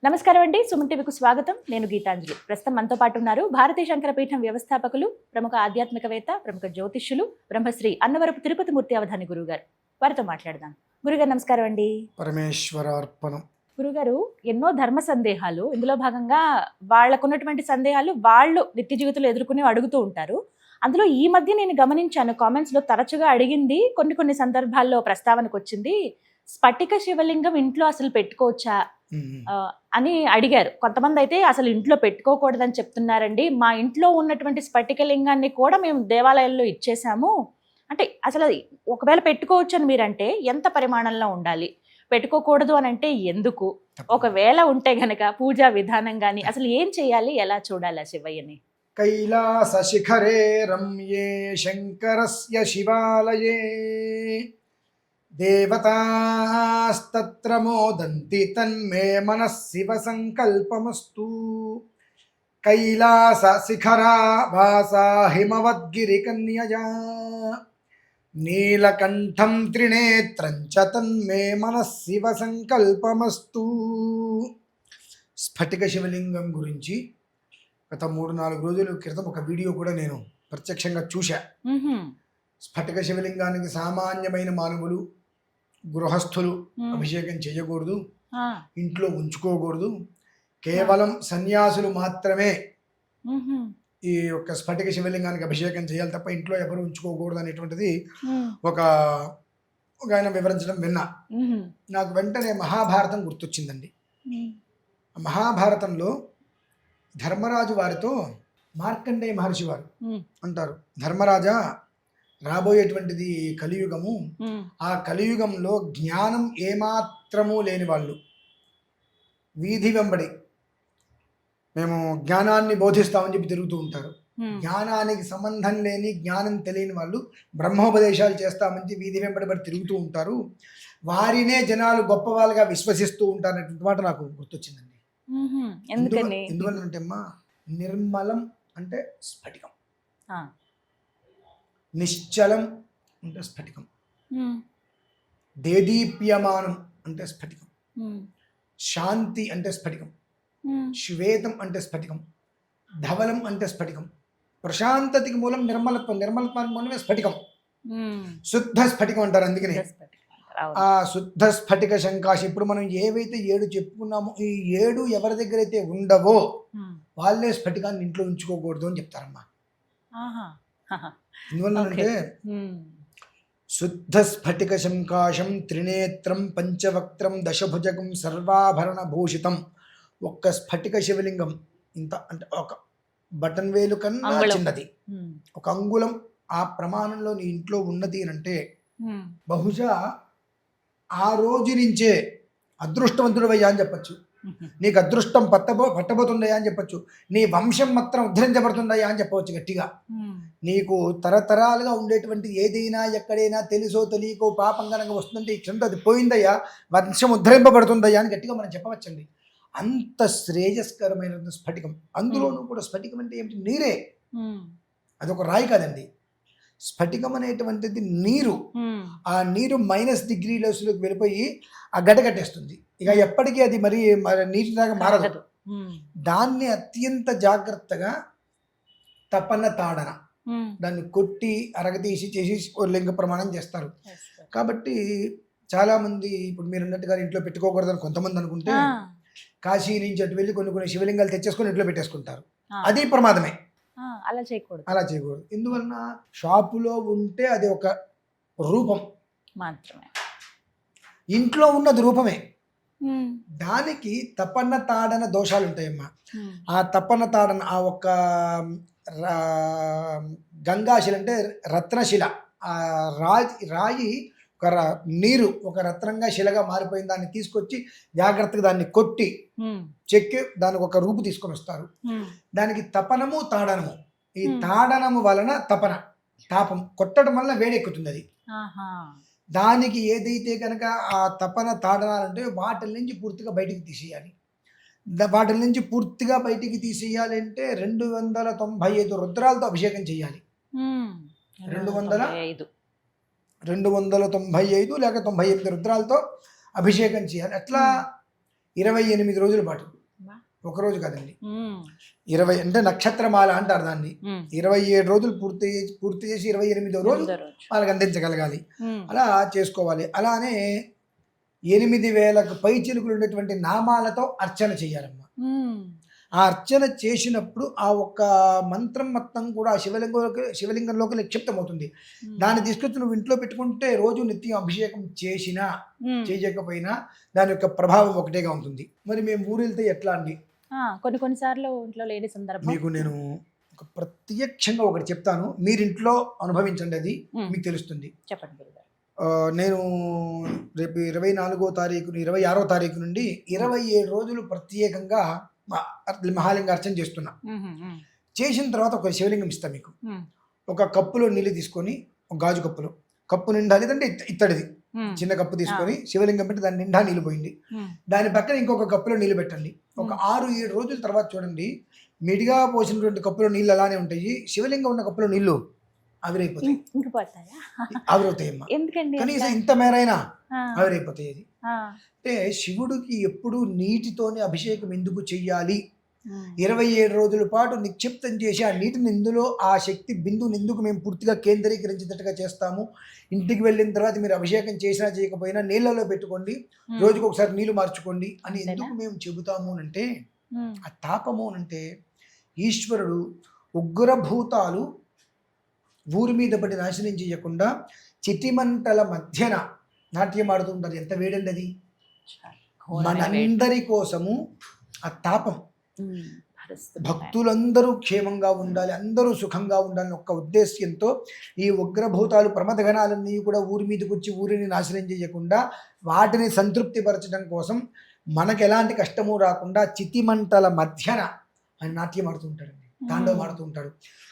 నమస్కారం అండి. సుమన్ టీవీకు స్వాగతం. నేను గీతాంజలి. ప్రస్తుతం మనతో పాటు ఉన్నారు భారతీయ శంకరపీఠం వ్యవస్థాపకులు, ప్రముఖ ఆధ్యాత్మికవేత్త, ప్రముఖ జ్యోతిష్యులు, బ్రహ్మశ్రీ అన్నవరపు తిరుపతి మూర్తి అవధాని గురుగారు. వారితో మాట్లాడదాం. గురుగారు నమస్కారం అండి. పరమేశ్వరార్పణం. గురుగారు, ఎన్నో ధర్మ సందేహాలు, ఇందులో భాగంగా వాళ్ళకున్నటువంటి సందేహాలు వాళ్ళు నిత్య జీవితంలో ఎదుర్కొని అడుగుతూ ఉంటారు. అందులో ఈ మధ్య నేను గమనించాను, కామెంట్స్ లో తరచుగా అడిగింది, కొన్ని సందర్భాల్లో ప్రస్తావనకు వచ్చింది, స్ఫటిక శివలింగం ఇంట్లో అసలు పెట్టుకోవచ్చా అని అడిగారు. కొంతమంది అయితే అసలు ఇంట్లో పెట్టుకోకూడదని చెప్తున్నారండి. మా ఇంట్లో ఉన్నటువంటి స్ఫటిక లింగాన్ని కూడా మేము దేవాలయాల్లో ఇచ్చేసాము. అంటే అసలు ఒకవేళ పెట్టుకోవచ్చు అని మీరంటే ఎంత పరిమాణంలో ఉండాలి, పెట్టుకోకూడదు అని అంటే ఎందుకు, ఒకవేళ ఉంటే గనక పూజా విధానం గాని అసలు ఏం చేయాలి, ఎలా చూడాలి ఆ శివయ్యని? కైలాస శిఖరే రమ్యే శంకరస్య శివాలయే దేవతాస్తత్ర మోదంతి తన్మే మనః శివ సంకల్పమస్తు. కైలాస శిఖరా వాసా హిమవద్గిరి కన్యజా నీలకంఠం త్రినేత్రం చ తన్మే మనః శివ సంకల్పమస్తు. స్ఫటిక శివలింగం గురించి గత 3-4 రోజుల క్రితం ఒక వీడియో కూడా నేను ప్రత్యక్షంగా చూశా. స్ఫటిక శివలింగానికి సామాన్యమైన మానవులు, గృహస్థులు అభిషేకం చేయకూడదు, ఇంట్లో ఉంచుకోకూడదు. కేవలం సన్యాసులు మాత్రమే ఈ యొక్క స్ఫటిక శివలింగానికి అభిషేకం చేయాలి తప్ప ఇంట్లో ఎవరు ఉంచుకోకూడదు అనేటువంటిది ఒక ఆయన వివరించడం విన్నా. నాకు వెంటనే మహాభారతం గుర్తొచ్చిందండి. మహాభారతంలో ధర్మరాజు వారితో మార్కండేయ మహర్షి వారు అంటారు, ధర్మరాజా, రాబోయేటువంటిది కలియుగము. ఆ కలియుగంలో జ్ఞానం ఏమాత్రము లేని వాళ్ళు వీధి వెంబడి మేము జ్ఞానాన్ని బోధిస్తామని చెప్పి తిరుగుతూ ఉంటారు. జ్ఞానానికి సంబంధం లేని, జ్ఞానం తెలియని వాళ్ళు బ్రహ్మోపదేశాలు చేస్తామని చెప్పి వీధి వెంబడి తిరుగుతూ ఉంటారు. వారినే జనాలు గొప్ప వాళ్ళుగా విశ్వసిస్తూ ఉంటారు అనేటువంటి మాట నాకు గుర్తొచ్చిందండి. ఎందుకంటే అమ్మా, నిర్మలం అంటే స్ఫటికం, నిశ్చలం అంటే స్ఫటికం, దేదీప్యమానం అంటే స్ఫటికం, శాంతి అంటే స్ఫటికం, శ్వేతం అంటే స్ఫటికం, ధవలం అంటే స్ఫటికం. ప్రశాంతతకి మూలం నిర్మలత్వం, నిర్మలత్వానికి మూలమే స్ఫటికం. శుద్ధ స్ఫటికం అంటారు. అందుకనే ఆ శుద్ధ స్ఫటిక శంకాశి. ఇప్పుడు మనం ఏవైతే 7 చెప్పుకున్నామో, ఈ 7 ఎవరి దగ్గర అయితే ఉండవో వాళ్ళే స్ఫటికాన్ని ఇంట్లో ఉంచుకోకూడదు అని చెప్తారమ్మా. ఎందువల్లంటే శుద్ధ స్ఫటిక శంకాశం త్రినేత్రం పంచవక్త్రం దశభుజకం సర్వాభరణ భూషితం. ఒక్క స్ఫటిక శివలింగం ఇంత అంటే ఒక బటన్ వేలు కన్నా చిన్నది, ఒక అంగుళం ఆ ప్రమాణంలో నీ ఇంట్లో ఉన్నది అంటే బహుశా ఆ రోజు నుంచే అదృష్టవంతుడవయ్యా అని చెప్పచ్చు. నీకు అదృష్టం పట్టబోతుందయ్యా అని చెప్పచ్చు. నీ వంశం మాత్రం ఉద్ధరించబడుతుందయ్యా అని చెప్పవచ్చు గట్టిగా. నీకు తరతరాలుగా ఉండేటువంటి ఏదైనా ఎక్కడైనా తెలుసో తెలియకో పాపం కనుక వస్తుందంటే ఈ క్షణంతో అది పోయిందయ్యా, వంశం ఉద్ధరింపబడుతుందయ్యా అని గట్టిగా మనం చెప్పవచ్చండి. అంత శ్రేయస్కరమైన స్ఫటికం. అందులోనూ కూడా స్ఫటికం అంటే ఏమిటి? నీరే. అదొక రాయి కాదండి. స్ఫటికం అనేటువంటిది నీరు. ఆ నీరు -డిగ్రీలోకి వెళ్ళిపోయి ఆ గడ్డ కట్టేస్తుంది. ఇక ఎప్పటికీ అది మరి నీటిలాగా మారదు. దాన్ని అత్యంత జాగ్రత్తగా తపన తాడన దాన్ని కొట్టి అరగతీసి చేసి లింగ ప్రమాణం చేస్తారు. కాబట్టి చాలా మంది ఇప్పుడు మీరు అన్నట్టుగా ఇంట్లో పెట్టుకోకూడదని కొంతమంది అనుకుంటే కాశీ నుంచి అటు వెళ్ళి కొన్ని శివలింగాలు తెచ్చేసుకొని ఇంట్లో పెట్టేసుకుంటారు. అది ప్రమాదమే. అలా చేయకూడదు. ఎందువలన షాపులో ఉంటే అది ఒక రూపం మాత్రమే, ఇంట్లో ఉన్నది రూపమే. దానికి తపన తాడన దోషాలు ఉంటాయమ్మా. ఆ తపన తాడన ఆ ఒక్క గంగాశిల అంటే రత్నశిల, ఆ రాయి ఒక నీరు ఒక రత్నంగా శిలగా మారిపోయిన దాన్ని తీసుకొచ్చి జాగ్రత్తగా దాన్ని కొట్టి చెక్కి దానికి ఒక రూపు తీసుకొని వస్తారు. దానికి తపనము తాడనము. ఈ తాడనము వలన తాపం కొట్టడం వలన వేడెక్కుతుంది. అది దానికి ఏదైతే కనుక ఆ తపన తాడనాలంటే వాటి నుంచి పూర్తిగా బయటికి తీసేయాలి. వాటి నుంచి పూర్తిగా బయటికి తీసేయాలంటే 295 రుద్రాలతో అభిషేకం చేయాలి. 295 లేక 98 రుద్రాలతో అభిషేకం చేయాలి. అట్లా 28 రోజుల పాటు. బా. ఒక రోజు కాదండి, ఉమ్, 20 అంటే నక్షత్రమాల అంటారు దాన్ని. ఉమ్. 27 రోజులు పూర్తి చేసి 28వ రోజు ఎనిమిదో రోజు. వాళ్ళకి అందించగలగాలి. ఉమ్, అలా చేసుకోవాలి. అలానే 8,000కు పై చిలుకలు ఉండేటువంటి నామాలతో అర్చన చేయాలమ్మా. ఉమ్, ఆ అర్చన చేసినప్పుడు ఆ ఒక్క మంత్రం మొత్తం కూడా ఆ శివలింగంలోకి నిక్షిప్తం అవుతుంది. ఉమ్, దాన్ని తీసుకొచ్చి నువ్వు ఇంట్లో పెట్టుకుంటే రోజు నిత్యం అభిషేకం చేసినా ఉమ్. చేయకపోయినా దాని యొక్క ప్రభావం ఒకటేగా ఉంటుంది. మరి మేము ఊరు వెళ్తే ఎట్లా అండి? కొన్నిసార్లు ఇంట్లో లేని సందర్భం. మీకు నేను ఒక ప్రత్యక్షంగా ఒకటి చెప్తాను, మీరు ఇంట్లో అనుభవించండి, అది మీకు తెలుస్తుంది. చెప్పండి గురుగారు. నేను రేపు 24వ తారీఖు 26వ తారీఖు నుండి 27 రోజులు ప్రత్యేకంగా మహాలింగ అర్చన చేస్తున్నా. చేసిన తర్వాత ఒక శివలింగం ఇస్తా మీకు. ఒక కప్పులో నీళ్ళు తీసుకొని, ఒక గాజు కప్పులో, కప్పు నిండా, లేదంటే ఇత్తడిది చిన్న కప్పు తీసుకొని శివలింగం పెట్టి దాని నిండా నీళ్ళు పోయింది. దాని పక్కన ఇంకొక కప్పులో నీళ్ళు పెట్టండి. ఒక 6-7 రోజుల తర్వాత చూడండి, మిడిగా పోసినటువంటి కప్పులో నీళ్ళు అలానే ఉంటాయి, శివలింగం ఉన్న కప్పులో నీళ్లు ఆవిరైపోతాయి. ఆవిరవుతాయమ్మా. ఎందుకండి? కనీసం ఇంత మేరైనా ఆవిరైపోతాయి. అది అంటే శివుడికి ఎప్పుడు నీటితోనే అభిషేకం ఎందుకు చెయ్యాలి? 27 రోజుల పాటు నిక్షిప్తం చేసి ఆ నీటిని ఇందులో ఆ శక్తి బిందువుని ఎందుకు మేము పూర్తిగా కేంద్రీకరించేటట్టుగా చేస్తాము? ఇంటికి వెళ్ళిన తర్వాత మీరు అభిషేకం చేసినా చేయకపోయినా నీళ్ళలో పెట్టుకోండి, రోజుకు ఒకసారి నీళ్లు మార్చుకోండి అని ఎందుకు మేము చెబుతాము అంటే, ఆ తాపము అంటే ఈశ్వరుడు ఉగ్రభూతాలు ఊరి మీద పడి నాశనం చేయకుండా చితిమంటల మధ్యన నాట్యం ఆడుతుంటారు. ఎంత వేడండి అది! మనందరి కోసము ఆ తాపం, భక్తులందరూ క్షేమంగా ఉండాలి, అందరూ సుఖంగా ఉండాలని ఒక్క ఉద్దేశ్యంతో ఈ ఉగ్రభూతాలు ప్రమదగణాలన్నీ కూడా ఊరి మీదకి వచ్చి ఊరిని నాశనం చేయకుండా వాటిని సంతృప్తిపరచడం కోసం మనకు ఎలాంటి కష్టము రాకుండా చితిమంటల మధ్యన ఆయన నాట్యం ఆడుతుంటాడండి, తాండవం ఆడుతూ ఉంటాడు.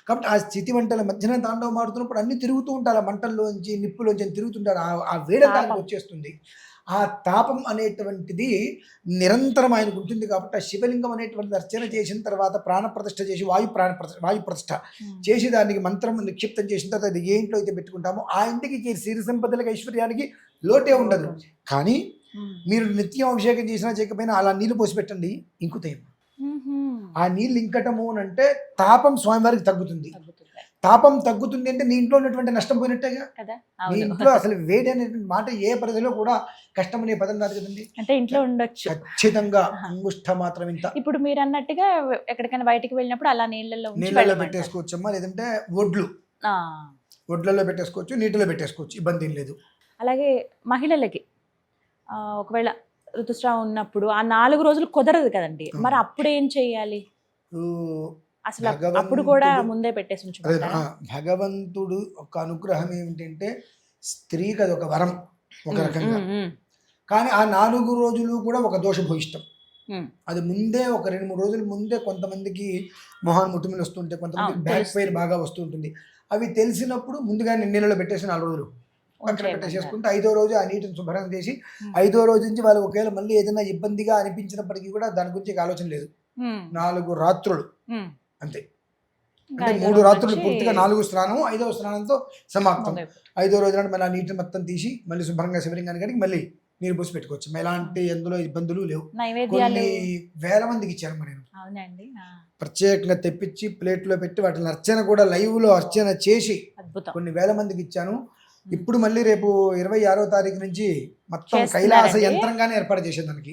కాబట్టి ఆ చితిమంటల మధ్యన తాండవం ఆడుతున్నప్పుడు అన్ని తిరుగుతూ ఉంటారు, ఆ మంటల్లోంచి నిప్పులోంచి తిరుగుతుంటారు, ఆ వేడతానికి వచ్చేస్తుంది. ఆ తాపం అనేటువంటిది నిరంతరం ఆయనకు ఉంటుంది. కాబట్టి ఆ శివలింగం అనేటువంటిది అర్చన చేసిన తర్వాత ప్రాణప్రతిష్ఠ చేసి వాయు ప్రతిష్ఠ చేసి దానికి మంత్రం నిక్షిప్తం చేసిన తర్వాత అది ఏ ఇంట్లో అయితే పెట్టుకుంటామో ఆ ఇంటికి సిరి సంపదలకు ఐశ్వర్యానికి లోటే ఉండదు. కానీ మీరు నిత్యం అభిషేకం చేసినా చేయకపోయినా అలా నీళ్లు పోసి పెట్టండి, ఇంకుతాయి. ఆ నీళ్ళు ఇంకటము అని అంటే తాపం స్వామివారికి తగ్గుతుంది. తాపం తగ్గుతుంది అంటే నీ ఇంట్లో ఉన్నటువంటి నష్టం పోయినట్టేగా. నీ ఇంట్లో అసలు వేడి అనేటువంటి మాట ఏ పరిధిలో కూడా కష్టం అనే పదం కాదు కదండి. అంటే ఇంట్లో ఉండొచ్చు ఖచ్చితంగా. అంగుష్ట మాత్రం ఇంత. ఇప్పుడు మీరు అన్నట్టుగా ఎక్కడికైనా బయటికి వెళ్ళినప్పుడు అలా నీళ్ళలో పెట్టేసుకోవచ్చమ్మా, లేదంటే ఒడ్లలో పెట్టేసుకోవచ్చు, నీటిలో పెట్టేసుకోవచ్చు, ఇబ్బంది ఏం లేదు. అలాగే మహిళలకి ఒకవేళ ఋతుస్రావం ఉన్నప్పుడు ఆ 4 రోజులు కుదరదు కదండి, మరి అప్పుడు ఏం చెయ్యాలి? అసలు అప్పుడు కూడా ముందే పెట్టేసి ఉంచుకుంటారా? భగవంతుడు ఒక అనుగ్రహం ఏమిటంటే స్త్రీకి అది ఒక వరం ఒక రకంగా. కానీ ఆ 4 రోజులు కూడా ఒక దోషభూయిష్టం. అది ముందే ఒక 2-3 రోజుల ముందే కొంతమందికి మొహాన్ ముట్టుమిలు వస్తుంటాయి, కొంతమందికి బ్యాక్ ఫైర్ బాగా వస్తుంటుంది. అవి తెలిసినప్పుడు ముందుగా నీళ్ళలో పెట్టేసి 4 రోజులు పక్కన పెట్టేసేసుకుంటే 5వ రోజు ఆ నీటిని శుభ్రం చేసి 5వ రోజు నుంచి వాళ్ళు ఒకవేళ మళ్ళీ ఏదైనా ఇబ్బందిగా అనిపించినప్పటికీ కూడా దాని గురించి ఆలోచన లేదు. 4 రాత్రులు అంతే. అంటే 3 రాత్రులు పూర్తిగా 4 స్నానం, 5వ స్నానంతో సమాప్తం. 5వ రోజు నాడు మళ్ళీ ఆ నీటిని మొత్తం తీసి మళ్ళీ శుభ్రంగా శివలింగానికి కడిగి మళ్ళీ నీరు పోసి పెట్టుకోవచ్చు. ఎలాంటి ఎందులో ఇబ్బందులు లేవు. కొన్ని వేల మందికి ఇచ్చారు మరి నేను ప్రత్యేకంగా తెప్పించి ప్లేట్లో పెట్టి వాటిని అర్చన కూడా లైవ్ లో అర్చన చేసి కొన్ని వేల మందికి ఇచ్చాను. ఇప్పుడు మళ్ళీ రేపు 26వ తారీఖు నుంచి మొత్తం కైలాస యంత్రంగానే ఏర్పాటు చేసేదానికి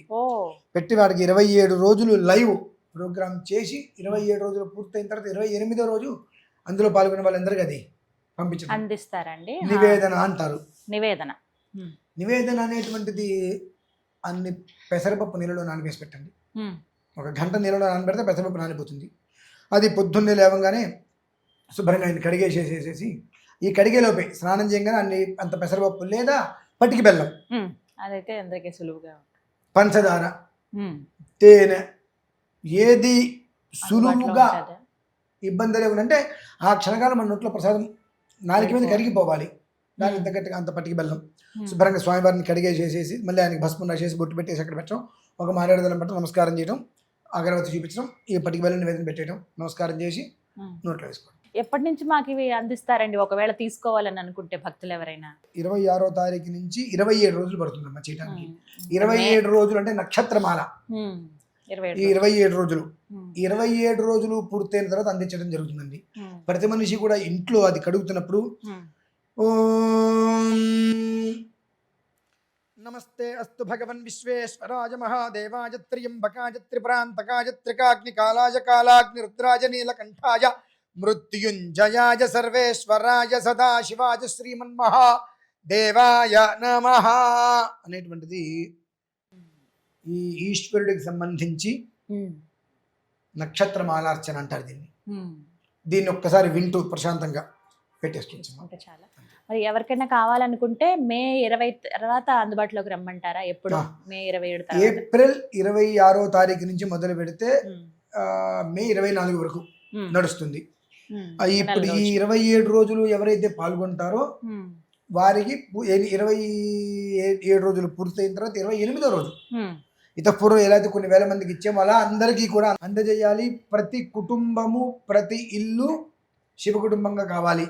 పెట్టి వాడికి 27 రోజులు లైవ్ ప్రోగ్రామ్ చేసి 27 రోజులు పూర్తయిన తర్వాత 28వ రోజు అందులో పాల్గొనే వాళ్ళందరికీ అది పంపించడం అందిస్తారండి. నివేదన అంటారు. నివేదన అనేటువంటిది అన్ని పెసరపప్పు నీళ్ళలో నానబేసి పెట్టండి. 1 గంట నీళ్ళలో నానబెడితే పెసరపప్పు నానిపోతుంది. అది పొద్దున్నే లేవగానే శుభ్రంగా ఆయన కడిగేసేసేసి ఈ కడిగేలోపే స్నానం చేయగానే అంత పెసరపప్పు లేదా పటికి బెల్లం, అదైతే అందరికీ సులువుగా, పంచదార, తేనె, ఏది సులువుగా ఇబ్బంది లేకుంటే ఆ క్షణకాలం మన నోట్లో ప్రసాదం నాలుగు మీద కరిగిపోవాలి. దానికి తగ్గట్టుగా అంత పట్టికి బెల్లం శుభ్రంగా స్వామివారిని కడిగేసేసి మళ్ళీ ఆయనకి భస్మం రాసేసి బొట్టు పెట్టేసి అక్కడ పెట్టడం, ఒక మారేడుదలం పెట్టడం, నమస్కారం చేయడం, అగరవత్తి చూపించడం, ఈ పట్టికి బెల్లం నివేదన పెట్టేయడం, నమస్కారం చేసి నోట్లో వేసుకోవడం. ఎప్పటి నుంచి మాకు ఇవి అందిస్తారండి ఒకవేళ తీసుకోవాలని అనుకుంటే భక్తులు ఎవరైనా? 26వ తారీఖు నుంచి 27 రోజులు పడుతుందమ్మా చేయడానికి. 27 రోజులు అంటే నక్షత్రమాల. ఈ 27 రోజులు 27 రోజులు పూర్తయిన తర్వాత అందించడం జరుగుతుందండి. ప్రతి మనిషి కూడా ఇంట్లో అది కడుగుతున్నప్పుడు ఓం నమస్తే అస్తు భగవన్ విశ్వేశ్వరాయ మహాదేవాయ త్ర్యంబకాయ త్రిపురాంతకాయ త్రికాగ్నికాలాయ కాలాగ్ని రుద్రాయ నీలకంఠాయ మృత్యుంజయాయ సర్వేశ్వరాయ సదాశివాయ శ్రీమన్మహాదేవాయ నమః అనేటువంటిది ఈ ఈశ్వరుడికి సంబంధించి నక్షత్రమాలార్చన అంటారు దీన్ని ఒక్కసారి వింటూ ప్రశాంతంగా పెట్టేసుకుంటాం. చాలా మరి ఎవరికైనా కావాలనుకుంటే మే 20 తర్వాత అందుబాటులోకి రమ్మంటారా? ఎప్పుడు? మే 27 ఏప్రిల్ 26వ తారీఖు నుంచి మొదలు పెడితే మే 24 వరకు నడుస్తుంది. ఇప్పుడు ఈ 27 రోజులు ఎవరైతే పాల్గొంటారో వారికి 27 రోజులు పూర్తయిన తర్వాత 28వ రోజు ఇతపూర్వం ఎలా అయితే కొన్ని వేల మందికి ఇచ్చామో అలా అందరికీ కూడా అందజేయాలి. ప్రతి కుటుంబము ప్రతి ఇల్లు శివ కుటుంబంగా కావాలి.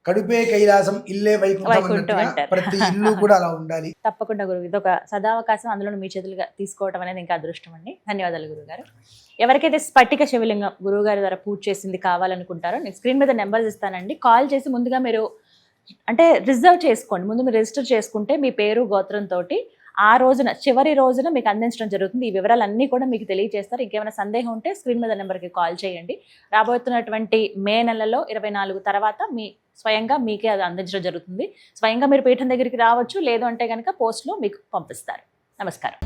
కడుపే కైలాసం ఇల్లే వైకుంఠం అన్నట్టుగా ప్రతి ఇల్లు కూడా అలా ఉండాలి. తప్పకుండా గురువు, ఇదొక సదావకాశం, అందులో మీ చేతులుగా తీసుకోవడం అనేది ఇంకా అదృష్టం అండి. ధన్యవాదాలు గురుగారు. ఎవరికైతే స్ఫటిక శివలింగం గురువు గారి ద్వారా పూజ చేసింది కావాలనుకుంటారో నేను స్క్రీన్ మీద నెంబర్స్ ఇస్తానండి. కాల్ చేసి ముందుగా మీరు అంటే రిజర్వ్ చేసుకోండి. ముందు మీరు రిజిస్టర్ చేసుకుంటే మీ పేరు గోత్రంతో ఆ రోజున చివరి రోజున మీకు అందించడం జరుగుతుంది. ఈ వివరాలన్నీ కూడా మీకు తెలియజేస్తారు. ఇంకేమైనా సందేహం ఉంటే స్క్రీన్ మీద నెంబర్కి కాల్ చేయండి. రాబోతున్నటువంటి మే నెలలో 24 తర్వాత మీ స్వయంగా మీకే అది అందించడం జరుగుతుంది. స్వయంగా మీరు పీఠం దగ్గరికి రావచ్చు, లేదు అంటే కనుక పోస్ట్లో మీకు పంపిస్తారు. నమస్కారం.